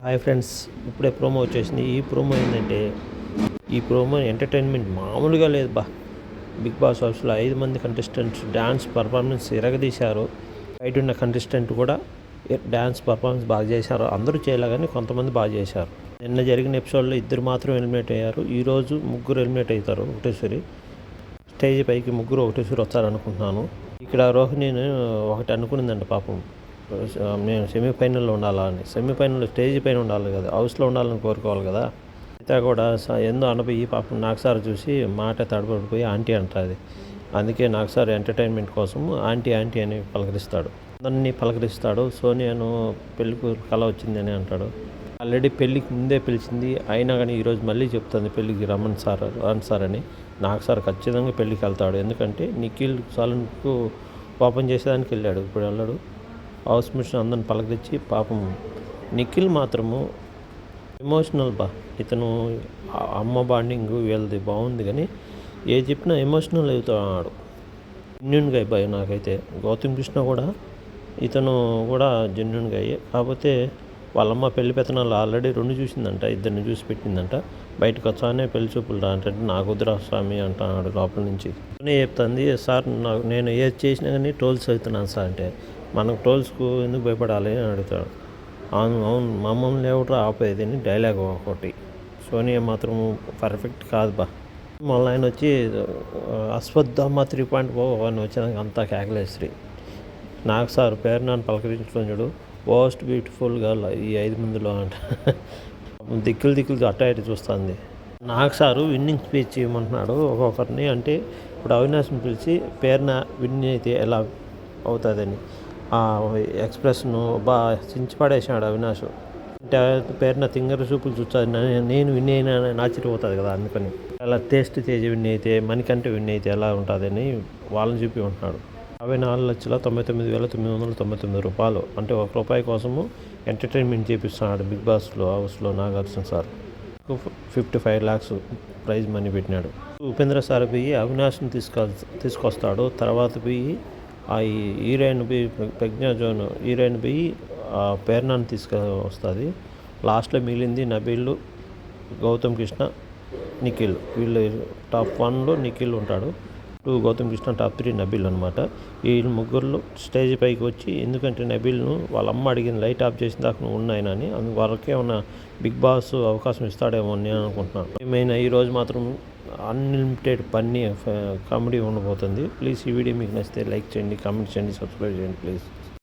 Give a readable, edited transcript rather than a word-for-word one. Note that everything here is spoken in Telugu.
హాయ్ ఫ్రెండ్స్, ఇప్పుడే ప్రోమో వచ్చేసింది. ఈ ప్రోమో ఏంటంటే, ఈ ప్రోమో ఎంటర్టైన్మెంట్ మామూలుగా లేదు బా. బిగ్ బాస్ హౌస్లో 5 మంది కంటెస్టెంట్స్ డ్యాన్స్ పర్ఫార్మెన్స్ ఇరగదీశారు. బయట ఉన్న కంటెస్టెంట్ కూడా డ్యాన్స్ పర్ఫార్మెన్స్ బాగా చేశారు. అందరూ చేయలే కానీ కొంతమంది బాగా చేశారు. నిన్న జరిగిన ఎపిసోడ్లో 2 మాత్రం ఎలిమినేట్ అయ్యారు. ఈరోజు 3 ఎలిమినేట్ అవుతారు ఒకటేసారి. స్టేజ్ పైకి 3 ఒకటేసారి వస్తారనుకుంటున్నాను. ఇక్కడ రోహిణిని ఒకటి అనుకునిందండి పాపం, నేను సెమీఫైనల్లో ఉండాలా అని. సెమీఫైనల్లో స్టేజ్ పైన ఉండాలి కదా, హౌస్లో ఉండాలని కోరుకోవాలి కదా. అయితే కూడా ఎందో అనబోయి పాపం నాకు సార్ చూసి మాట తడబడిపోయి ఆంటీ అంటుంది. అందుకే నాకు సార్ ఎంటర్టైన్మెంట్ కోసం ఆంటీ ఆంటీ అని పలకరిస్తాడు, అందరినీ పలకరిస్తాడు. సోనియాను పెళ్ళికి కళ వచ్చిందని అంటాడు. ఆల్రెడీ పెళ్ళికి ముందే పిలిచింది, అయినా కానీ ఈరోజు మళ్ళీ చెప్తుంది పెళ్ళికి రమ్మని సార్ అని. నాకు సార్ ఖచ్చితంగా పెళ్ళికి వెళ్తాడు, ఎందుకంటే నిఖిల్ సాలన్కు ఓపెన్ చేసేదానికి వెళ్ళాడు, ఇప్పుడు వెళ్ళాడు. హౌస్ మిషన్ అందరిని పలకరించి పాపం నిఖిల్ మాత్రము ఎమోషనల్ బా. ఇతను అమ్మ బాండింగ్ వీళ్ళది బాగుంది, కానీ ఏ చెప్పినా ఎమోషనల్ అవుతున్నాడు. జెన్యున్గా అయిపోయి నాకైతే. గౌతమ్ కృష్ణ కూడా ఇతను కూడా జెన్యున్గా అయ్యే, కాకపోతే వాళ్ళమ్మ పెళ్లి పెత్తనాలు ఆల్రెడీ 2 చూసిందంట, 2 చూసి పెట్టిందంట. బయటకు వచ్చానే పెళ్లి చూపులు రా అంటే నాకు వద్దురా స్వామి అంటున్నాడు లోపల నుంచి. చెప్తుంది, సార్ నేను ఏది చేసినా కానీ ట్రోల్స్ అవుతున్నాను సార్ అంటే, మనకు ట్రోల్స్కు ఎందుకు భయపడాలి అని అడుగుతాడు. అవును అవును మమ్మల్ని ఎవరు ఆపేది అని డైలాగ్ ఒకటి. సోనియా మాత్రం పర్ఫెక్ట్ కాదు బా. మళ్ళీ ఆయన వచ్చి అశ్వత్థామ 3.0 అని వచ్చినాక అంతా కేకలేశ్రీ. నాకు సార్ పేరు నన్ను పలకరించడం చూడు, మోస్ట్ బ్యూటిఫుల్ గర్ల్ ఈ 5 మందిలో అంట. దిక్కులు అట్ట ఇటు చూస్తుంది. నాకు సారు విన్నింగ్ స్పీచ్ ఇవ్వమంటున్నాడు ఒక్కొక్కరిని. అంటే ఇప్పుడు అవినాష్ని పిలిచి పేరున విన్ అయితే ఎలా అవుతుందని ఆ ఎక్స్ప్రెస్ను బాగా చించి పడేసాడు అవినాష్. అంటే పేరున తింగర చూపులు చూస్తుంది, నేను విన్ అయినా ఆశ్చర్యపోతుంది కదా. అందుకని అలా టేస్ట్ తేజ్ విన్ అయితే మనకంటే విన్ అయితే ఎలా ఉంటుందని వాళ్ళని చూపి ఉంటున్నాడు. 54,99,999 రూపాయలు, అంటే ₹1 కోసము ఎంటర్టైన్మెంట్ చేపిస్తున్నాడు బిగ్ బాస్లో హౌస్లో Nagarjuna sir. 55 lakhs prize money పెట్టినాడు. ఉపేంద్ర సార్ పోయి అవినాష్ని తీసుకొస్తాడు. తర్వాత పోయి ఆ హీరోయిన్ పోయి ప్రజ్ఞా జోన్ హీరోయిన్ పోయి పేర్నాన్ని తీసుకొస్తుంది. లాస్ట్లో మిగిలింది నబీల్, గౌతమ్ కృష్ణ, నిఖిల్. వీళ్ళు టాప్ 1లో నిఖిల్ ఉంటాడు, 2 గౌతమ్ కృష్ణ, టాప్ 3 నబీల్ అనమాట. వీళ్ళు 3 స్టేజ్ పైకి వచ్చి, ఎందుకంటే నబీల్ను వాళ్ళ అమ్మ అడిగింది లైట్ ఆఫ్ చేసిన దాకా నువ్వు ఉన్నాయనని, అందుకు వాళ్ళకే ఉన్న బిగ్ బాస్ అవకాశం ఇస్తాడేమో అని నేను అనుకుంటున్నాను. ఏమైనా ఈరోజు మాత్రం అన్లిమిటెడ్ ఫన్నీ కామెడీ ఉండబోతుంది. ప్లీజ్ ఈ వీడియో మీకు నచ్చితే లైక్ చేయండి, కామెంట్ చేయండి, సబ్స్క్రైబ్ చేయండి ప్లీజ్.